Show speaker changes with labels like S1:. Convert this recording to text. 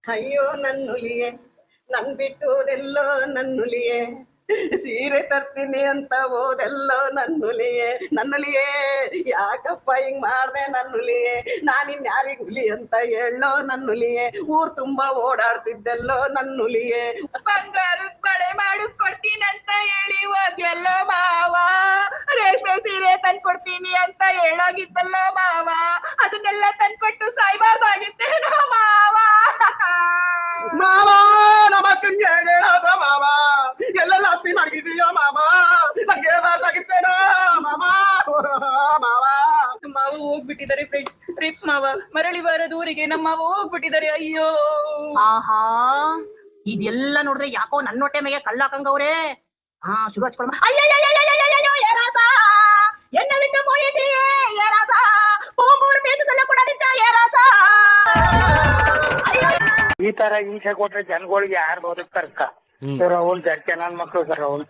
S1: ಅಯ್ಯೋ ನನ್ನುಲಿಯೇ ನನ್ ಬಿಟ್ಟೋದೆಲ್ಲೋ ನನ್ನುಲಿಯೇ ಸೀರೆ ತರ್ತೀನಿ ಅಂತ ಹೋದೆಲ್ಲೋ ನನ್ನುಲಿಯೇ ಯಾಕಪ್ಪ ಹಿಂಗ್ ಮಾಡ್ದೆ ನನ್ನುಲಿಯೇ ನಾನಿನ್ಯಾರಿಗ್ ಹುಲಿ ಅಂತ ಹೇಳೋ ನನ್ನುಲಿಯೇ ಊರ್ ತುಂಬಾ ಓಡಾಡ್ತಿದ್ದೆಲ್ಲೋ ನನ್ನುಲಿಯೇ
S2: ಬಂಗಾರದ ಬಳೆ ಮಾಡಿಸ್ಕೊಡ್ತೀನಂತ ಹೇಳಿ ಹೋದ್ಯಲ್ಲೋ ಮಾವ ರೇಷ್ಮೆ ಸೀರೆ ತಂದ್ಕೊಡ್ತೀನಿ ಅಂತ ಹೇಳೋಗಿದ್ದಲ್ಲೋ ಮಾವ ಅದನ್ನೆಲ್ಲ ತಂದ್ಕೊಟ್ಟು ಸಾಯ್ಬಾರ್ದಾಗಿತ್ತೇನೋ ಮಾವ
S3: ಮಾವ ನಮ್ಮ ಅಕ್ಕನ್ಗೆ ಹೇಳೋದ ಮಾವ ಎಲ್ಲೆಲ್ಲ ಆಸ್ತಿ ಮಾಡಿದೀಯೋ ಮಾವ ನಂಗೆ ಹೇಳ್ಬಾರ್ದಾಗಿತ್ತೇನೋ ಮಾವ ಮಾವ
S2: ಮಾವ ಹೋಗ್ಬಿಟ್ಟಿದ್ದಾರೆ ಫ್ರೆಂಡ್ಸ್ ರಿಪ್ ಮಾವ ಮರಳಿ ಬಾರದ ಊರಿಗೆ ನಮ್ಮ ಮಾವ ಹೋಗ್ಬಿಟ್ಟಿದ್ದಾರೆ ಅಯ್ಯೋ
S4: ಆಹಾ ಇದೆಲ್ಲ ನೋಡಿದ್ರೆ ಯಾಕೋ ನನ್ನ ಹೊಟ್ಟೆ ಮೇಲೆ ಕಳ್ಳಾಕಂಗವ್ರೆ ಶುರು ಹಚ್ಕೊಳ ಅಯ್ಯೋ ಏರಾಸ ಎನ್ನ ಬಿಟ್ಟು போயிட்டியே ಏರಾಸ பூம்பூர் பேச்சு சொல்லக்கூட ನಿಜ ಏರಾಸ
S5: ಈ ತರ ಹಿಂಸೆ ಕೊಟ್ರೆ ಜನಗಳಿಗೆ ಯಾರು ಬದುಕ್ತಾರಕ್ಕ ಸರ್ ಅವ್ನು ಜಡ್ಕೆ ನನ್ ಮಕ್ಳು ಸರ್ ಅವ್ನು